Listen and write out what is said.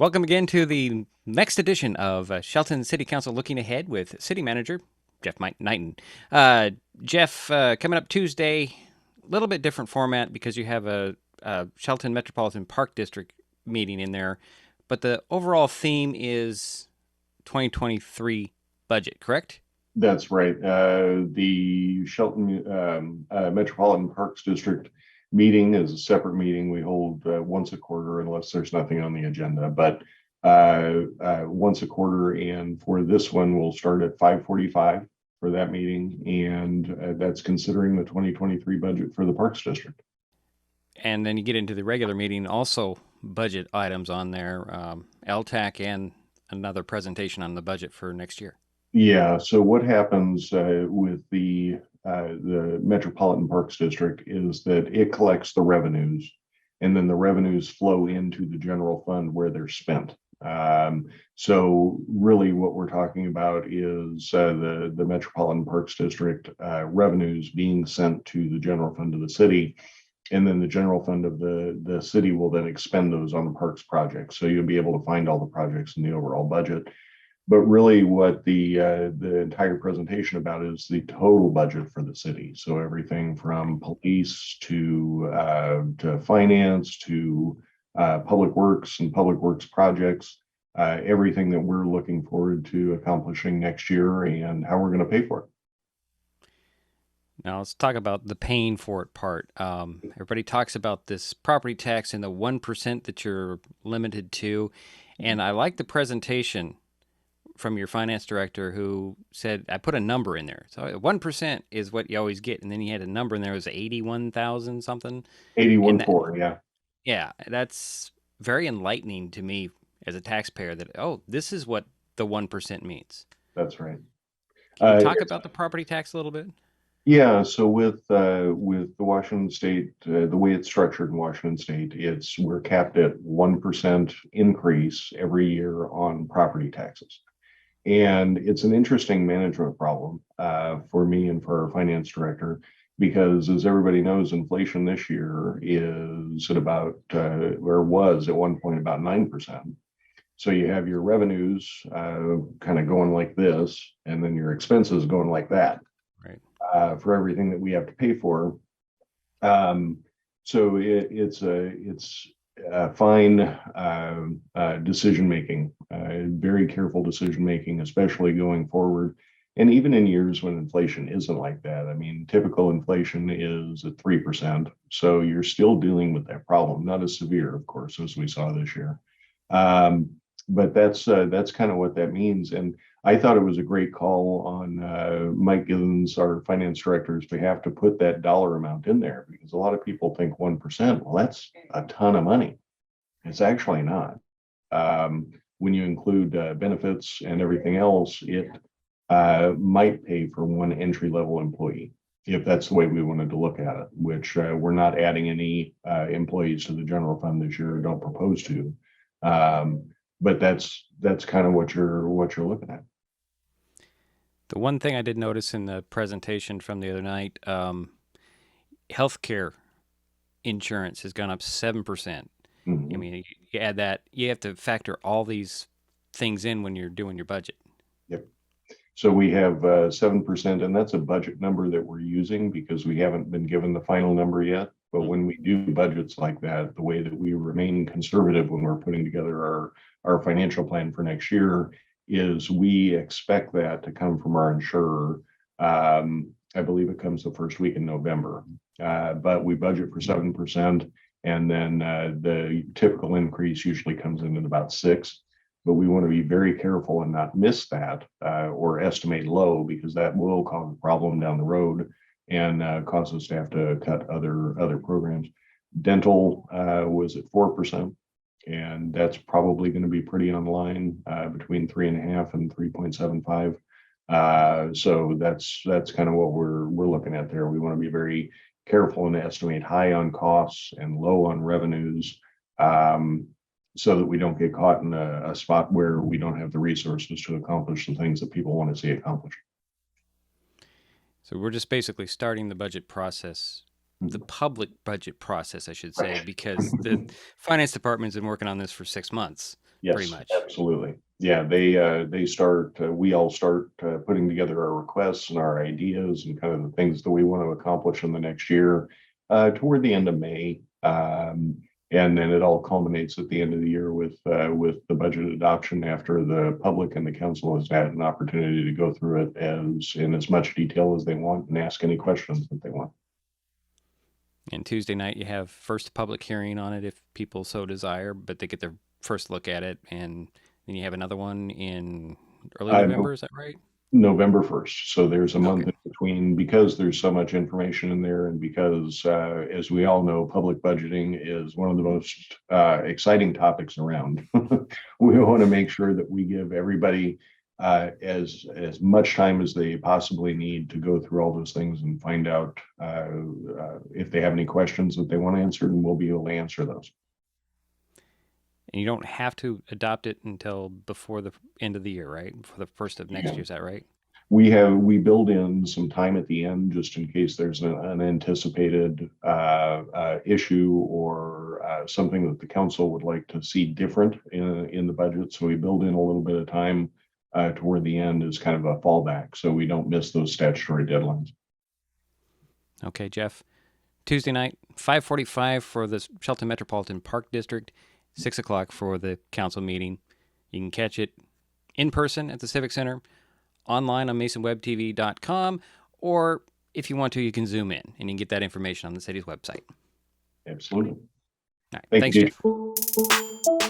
Welcome again to the next edition of Shelton City Council Looking Ahead with City Manager Jeff Niten. Jeff, coming up Tuesday, a little bit different format because you have a Shelton Metropolitan Park District meeting in there, but the overall theme is 2023 budget, correct? That's right. The Shelton Metropolitan Parks District meeting is a separate meeting we hold once a quarter, unless there's nothing on the agenda. But once a quarter, and for this one, we'll start at 5:45 for that meeting, and that's considering the 2023 budget for the Parks District. And then you get into the regular meeting, also budget items on there, LTAC and another presentation on the budget for next year. Yeah. So what happens with the Metropolitan Parks District is that it collects the revenues, and then the revenues flow into the general fund where they're spent. So really, what we're talking about is the Metropolitan Parks District revenues being sent to the general fund of the city, and then the general fund of the city will then expend those on the parks projects. So you'll be able to find all the projects in the overall budget. But really, what the entire presentation about is the total budget for the city. So everything from police to finance to public works and public works projects, everything that we're looking forward to accomplishing next year and how we're going to pay for it. Now let's talk about the paying for it part. Everybody talks about this property tax and the 1% that you're limited to. And I like the presentation from your finance director who said, I put a number in there. So 1% is what you always get. And then he had a number in there, it was 81,000 something. 81.4, yeah. Yeah, that's very enlightening to me as a taxpayer that, oh, this is what the 1% means. That's right. Can you talk about the property tax a little bit? Yeah, so with the Washington State, the way it's structured in Washington State, we're capped at 1% increase every year on property taxes. And it's an interesting management problem for me and for our finance director, because as everybody knows, inflation this year is at about, or was at one point about 9%. So you have your revenues kind of going like this, and then your expenses going like that. Right. For everything that we have to pay for. So it's a fine decision making, very careful decision making, especially going forward. And even in years when inflation isn't like that. I mean, typical inflation is at 3%. So you're still dealing with that problem, not as severe, of course, as we saw this year. But that's kind of what that means. And I thought it was a great call on Mike Givens, our finance director's behalf, to put that dollar amount in there, because a lot of people think 1%. Well, that's a ton of money. It's actually not. When you include benefits and everything else, it might pay for one entry level employee, if that's the way we wanted to look at it, which we're not adding any employees to the general fund this year, don't propose to. But that's kind of what you're looking at. The one thing I did notice in the presentation from the other night, healthcare insurance has gone up 7%. Mm-hmm. I mean, you add that, you have to factor all these things in when you're doing your budget. Yep. So we have 7%, and that's a budget number that we're using because we haven't been given the final number yet. But when we do budgets like that, the way that we remain conservative when we're putting together our financial plan for next year is we expect that to come from our insurer. I believe it comes the first week in November, but we budget for 7%, and then the typical increase usually comes in at about 6%. But we want to be very careful and not miss that or estimate low, because that will cause a problem down the road and cause us to have to cut other programs. Dental was at 4%. And that's probably going to be pretty on line between 3.5 and 3.75. So that's kind of what we're looking at there. We want to be very careful and estimate high on costs and low on revenues, so that we don't get caught in a spot where we don't have the resources to accomplish the things that people want to see accomplished. So we're just basically starting the budget process, the public budget process, I should say, because the finance department's been working on this for 6 months pretty Yes, much. absolutely. Yeah, they start. We all start putting together our requests and our ideas and kind of the things that we want to accomplish in the next year toward the end of May, and then it all culminates at the end of the year with the budget adoption after the public and the council has had an opportunity to go through it as in as much detail as they want and ask any questions that they want. And Tuesday night, you have first public hearing on it if people so desire, but they get their first look at it. And then you have another one in early I November. Is that right? November 1st. So there's a Okay. month in between because there's so much information in there and because, as we all know, public budgeting is one of the most exciting topics around. We want to make sure that we give everybody as much time as they possibly need to go through all those things and find out if they have any questions that they want answered, and we'll be able to answer those. And you don't have to adopt it until before the end of the year, right? For the first of next Yeah. year. Is that right? We build in some time at the end just in case there's an unanticipated issue or something that the council would like to see different in the budget. So we build in a little bit of time toward the end as kind of a fallback, so we don't miss those statutory deadlines. Okay, Jeff. Tuesday night, 5:45 for the Shelton Metropolitan Park District, 6 o'clock for the council meeting. You can catch it in person at the Civic Center, online on MasonWebTV.com, or if you want to, you can zoom in and you can get that information on the city's website. Absolutely. All right. Thank Thanks, you, Jeff.